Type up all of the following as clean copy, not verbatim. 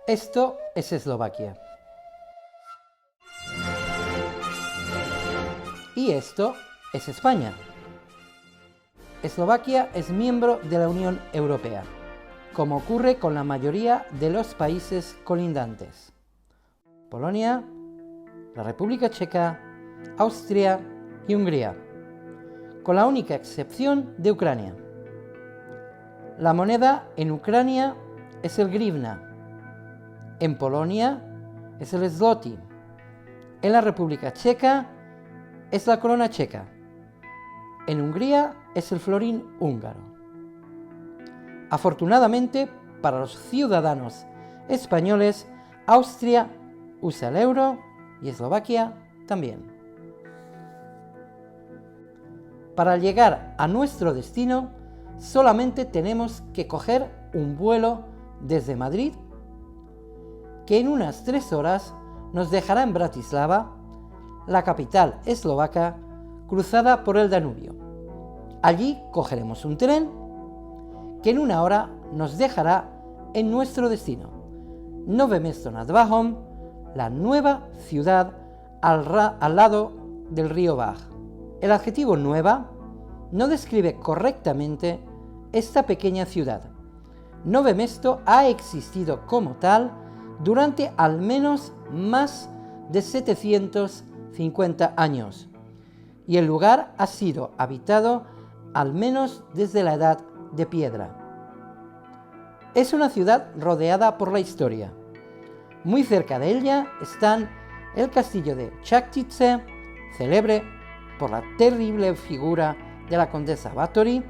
Esto es Eslovaquia. Y esto es España. Eslovaquia es miembro de la Unión Europea, como ocurre con la mayoría de los países colindantes: Polonia, la República Checa, Austria y Hungría, con la única excepción de Ucrania. La moneda en Ucrania es el grivna, en Polonia es el zloty, en la República Checa es la corona checa, en Hungría es el florín húngaro. Afortunadamente para los ciudadanos españoles, Austria usa el euro y Eslovaquia también. Para llegar a nuestro destino, solamente tenemos que coger un vuelo desde Madrid, que en unas 3 horas nos dejará en Bratislava, la capital eslovaca, cruzada por el Danubio. Allí cogeremos un tren que en 1 hora nos dejará en nuestro destino, Nové Mesto nad Váhom, la nueva ciudad al lado del río Váh. El adjetivo nueva no describe correctamente esta pequeña ciudad. Nové Mesto ha existido como tal durante al menos más de 750 años, y el lugar ha sido habitado al menos desde la Edad de Piedra. Es una ciudad rodeada por la historia. Muy cerca de ella están el castillo de Chaktice, célebre por la terrible figura de la condesa Báthory,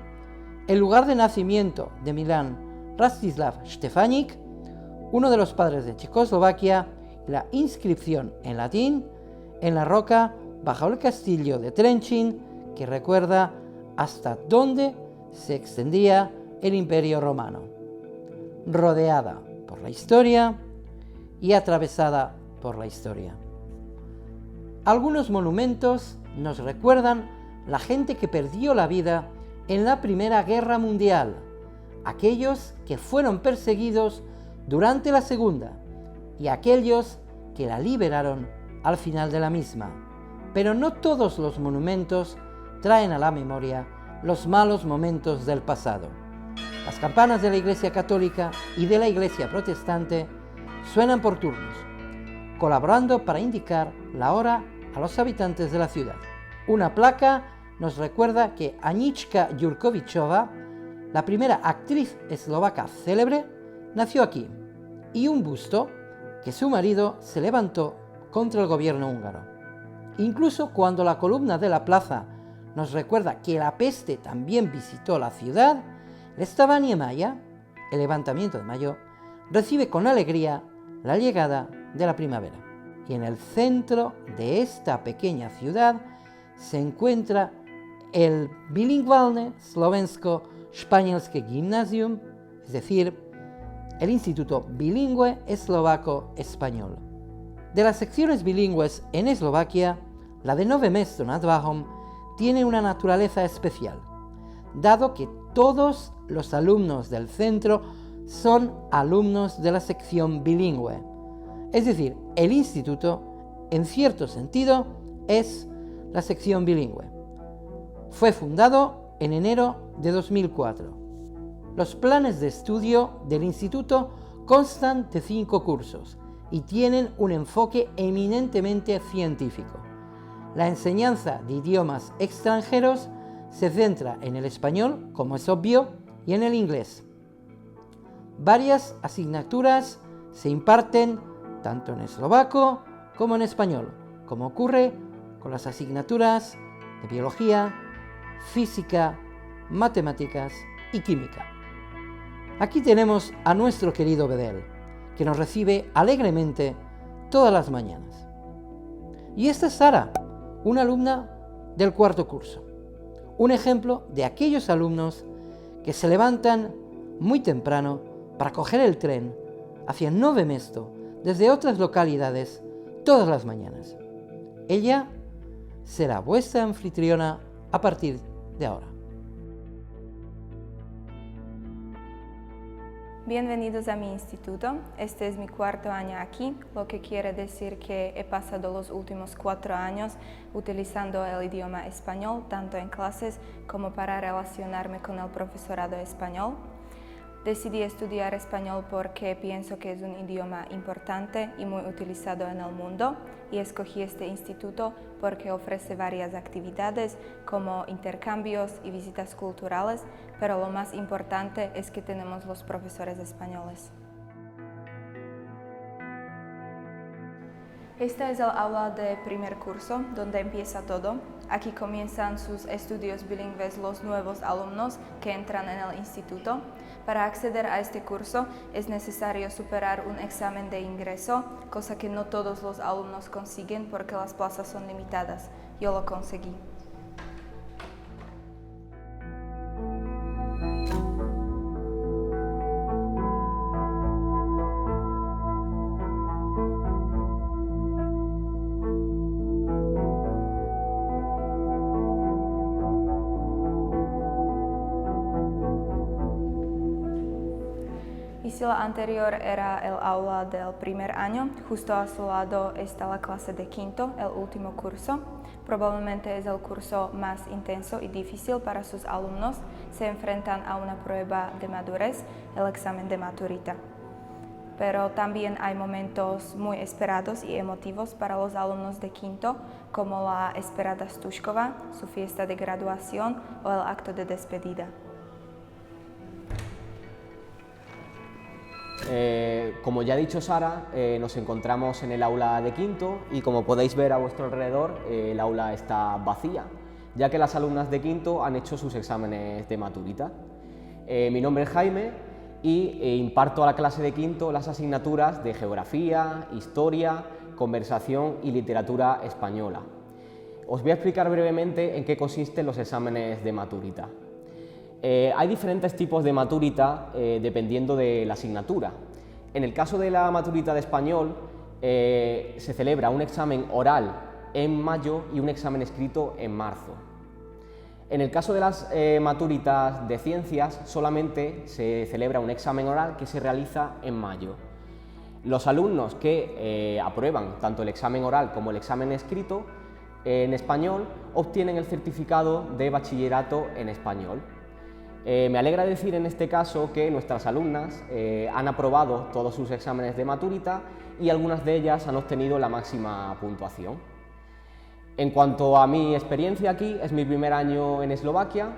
el lugar de nacimiento de Milan Rastislav Štefánik, uno de los padres de Checoslovaquia, y la inscripción en latín en la roca bajo el castillo de Trenčín, que recuerda hasta dónde se extendía el Imperio Romano. Rodeada por la historia y atravesada por la historia. Algunos monumentos nos recuerdan la gente que perdió la vida en la Primera Guerra Mundial, aquellos que fueron perseguidos durante la Segunda y aquellos que la liberaron al final de la misma. Pero no todos los monumentos traen a la memoria los malos momentos del pasado. Las campanas de la Iglesia Católica y de la Iglesia Protestante suenan por turnos, colaborando para indicar la hora a los habitantes de la ciudad. Una placa nos recuerda que Anička Jurkovičová, la primera actriz eslovaca célebre, nació aquí, y un busto que su marido se levantó contra el gobierno húngaro. Incluso cuando la columna de la plaza nos recuerda que la peste también visitó la ciudad, el Stavanje Maja, el levantamiento de mayo, recibe con alegría la llegada de la primavera. Y en el centro de esta pequeña ciudad se encuentra el Bilingvalne Slovensko-Španělské Gymnasium, es decir, el Instituto Bilingüe Eslovaco-Español. De las secciones bilingües en Eslovaquia, la de Nové Mesto nad Váhom tiene una naturaleza especial, dado que todos los alumnos del centro son alumnos de la sección bilingüe. Es decir, el instituto, en cierto sentido, es la sección bilingüe. Fue fundado en enero de 2004. Los planes de estudio del instituto constan de 5 cursos y tienen un enfoque eminentemente científico. La enseñanza de idiomas extranjeros se centra en el español, como es obvio, y en el inglés. Varias asignaturas se imparten tanto en eslovaco como en español, como ocurre con las asignaturas de biología, física, matemáticas y química. Aquí tenemos a nuestro querido Bedel, que nos recibe alegremente todas las mañanas. Y esta es Sara, una alumna del 4º curso, un ejemplo de aquellos alumnos que se levantan muy temprano para coger el tren hacia Nové Mesto desde otras localidades todas las mañanas. Ella será vuestra anfitriona a partir de ahora. Bienvenidos a mi instituto. Este es mi cuarto año aquí, lo que quiere decir que he pasado los últimos 4 años utilizando el idioma español, tanto en clases como para relacionarme con el profesorado español. Decidí estudiar español porque pienso que es un idioma importante y muy utilizado en el mundo, y escogí este instituto porque ofrece varias actividades como intercambios y visitas culturales, pero lo más importante es que tenemos los profesores españoles. Esta es el aula de primer curso, donde empieza todo. Aquí comienzan sus estudios bilingües los nuevos alumnos que entran en el instituto. Para acceder a este curso es necesario superar un examen de ingreso, cosa que no todos los alumnos consiguen porque las plazas son limitadas. Yo lo conseguí. Y si la anterior era el aula del primer año, justo a su lado está la clase de quinto, el último curso. Probablemente es el curso más intenso y difícil para sus alumnos. Se enfrentan a una prueba de madurez, el examen de maturita. Pero también hay momentos muy esperados y emotivos para los alumnos de quinto, como la esperada Stužkova, su fiesta de graduación o el acto de despedida. Como ya ha dicho Sara, nos encontramos en el aula de quinto y como podéis ver a vuestro alrededor, el aula está vacía, ya que las alumnas de quinto han hecho sus exámenes de maturita. Mi nombre es Jaime y imparto a la clase de quinto las asignaturas de Geografía, Historia, Conversación y Literatura Española. Os voy a explicar brevemente en qué consisten los exámenes de maturita. Hay diferentes tipos de maturita dependiendo de la asignatura. En el caso de la maturita de español, se celebra un examen oral en mayo y un examen escrito en marzo. En el caso de las maturitas de ciencias, solamente se celebra un examen oral que se realiza en mayo. Los alumnos que aprueban tanto el examen oral como el examen escrito en español obtienen el certificado de bachillerato en español. Me alegra decir en este caso que nuestras alumnas han aprobado todos sus exámenes de maturita y algunas de ellas han obtenido la máxima puntuación. En cuanto a mi experiencia aquí, es mi primer año en Eslovaquia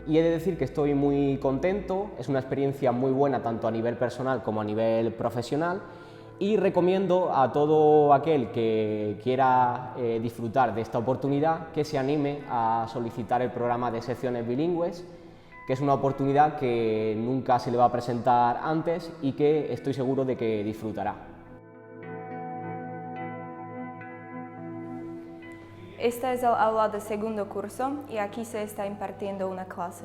y he de decir que estoy muy contento, es una experiencia muy buena tanto a nivel personal como a nivel profesional y recomiendo a todo aquel que quiera disfrutar de esta oportunidad que se anime a solicitar el programa de secciones bilingües, que es una oportunidad que nunca se le va a presentar antes y que estoy seguro de que disfrutará. Esta es el aula de segundo curso y aquí se está impartiendo una clase.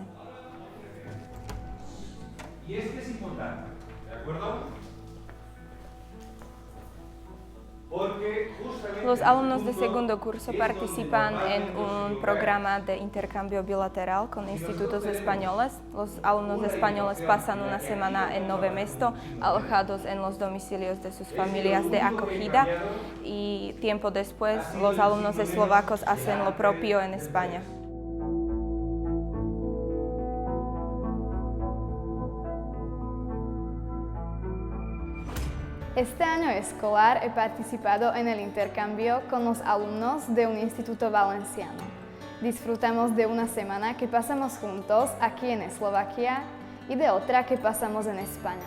Y es importante, ¿de acuerdo? Porque justamente los alumnos de segundo curso participan en un programa de intercambio bilateral con institutos españoles. Los alumnos españoles pasan una semana en Nové Mesto, alojados en los domicilios de sus familias de acogida, y tiempo después los alumnos eslovacos hacen lo propio en España. Este año escolar he participado en el intercambio con los alumnos de un instituto valenciano. Disfrutamos de una semana que pasamos juntos aquí en Eslovaquia y de otra que pasamos en España.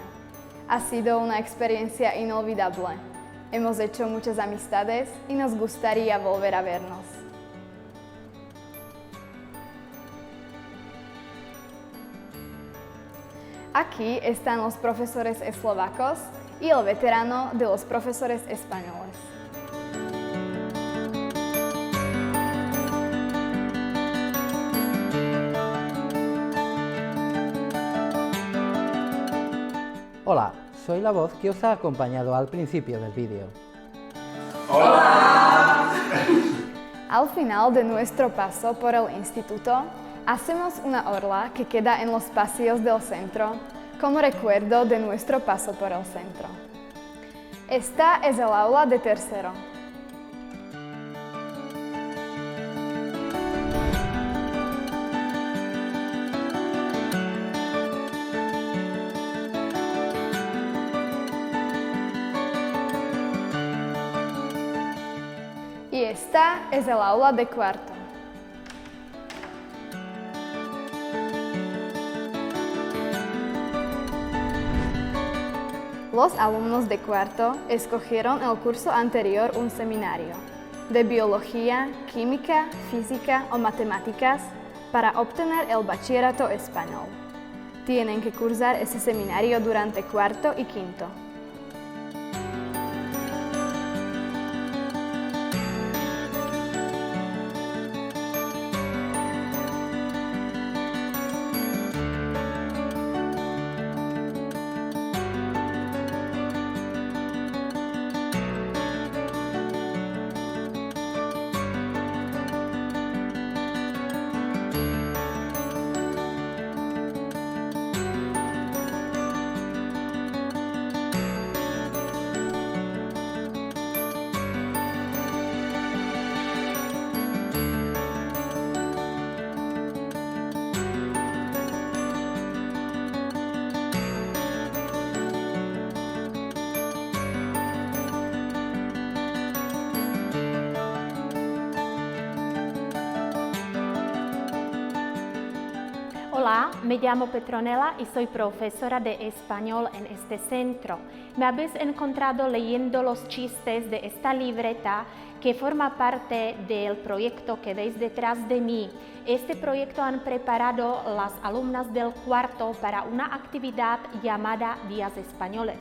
Ha sido una experiencia inolvidable. Hemos hecho muchas amistades y nos gustaría volver a vernos. Aquí están los profesores eslovacos y el veterano de los profesores españoles. Hola, soy la voz que os ha acompañado al principio del vídeo. ¡Hola! Al final de nuestro paso por el instituto, hacemos una orla que queda en los pasillos del centro, como recuerdo de nuestro paso por el centro. Esta es el aula de tercero. Y esta es el aula de cuarto. Los alumnos de cuarto escogieron el curso anterior un seminario de biología, química, física o matemáticas para obtener el bachillerato español. Tienen que cursar ese seminario durante cuarto y quinto. Hola, me llamo Petronella y soy profesora de español en este centro. Me habéis encontrado leyendo los chistes de esta libreta que forma parte del proyecto que veis detrás de mí. Este proyecto han preparado las alumnas del cuarto para una actividad llamada Días Españoles.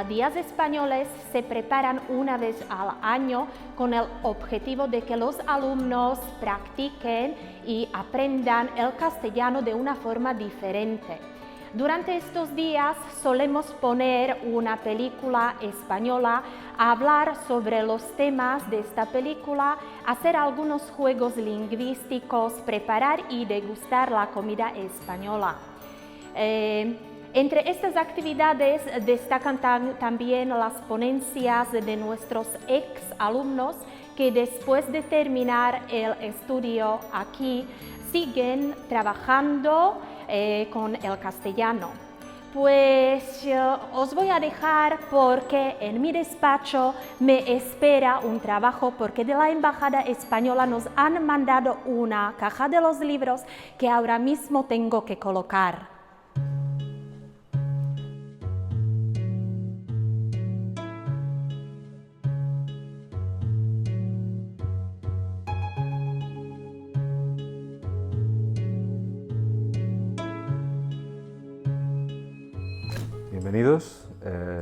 Días Españoles se preparan una vez al año con el objetivo de que los alumnos practiquen y aprendan el castellano de una forma diferente. Durante estos días solemos poner una película española, hablar sobre los temas de esta película, hacer algunos juegos lingüísticos, preparar y degustar la comida española. Entre estas actividades destacan también las ponencias de nuestros ex-alumnos que después de terminar el estudio aquí siguen trabajando con el castellano. Pues os voy a dejar porque en mi despacho me espera un trabajo porque de la Embajada Española nos han mandado una caja de los libros que ahora mismo tengo que colocar. Bienvenidos,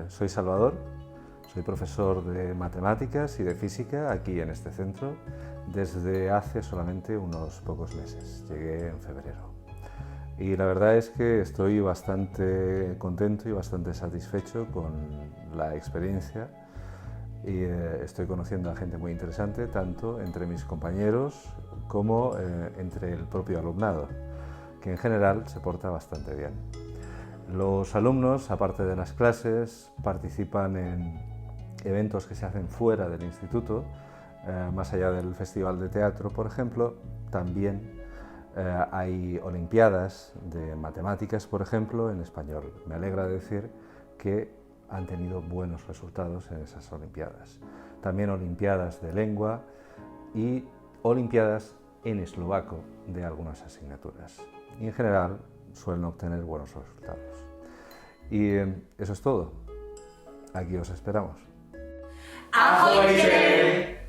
soy Salvador, soy profesor de matemáticas y de física aquí en este centro desde hace solamente unos pocos meses, llegué en febrero. Y la verdad es que estoy bastante contento y bastante satisfecho con la experiencia y estoy conociendo a gente muy interesante, tanto entre mis compañeros como entre el propio alumnado, que en general se porta bastante bien. Los alumnos, aparte de las clases, participan en eventos que se hacen fuera del instituto, más allá del festival de teatro, por ejemplo. También hay olimpiadas de matemáticas, por ejemplo, en español. Me alegra decir que han tenido buenos resultados en esas olimpiadas. También olimpiadas de lengua y olimpiadas en eslovaco de algunas asignaturas. Y en general suelen obtener buenos resultados. Y eso es todo. Aquí os esperamos. Ahojte!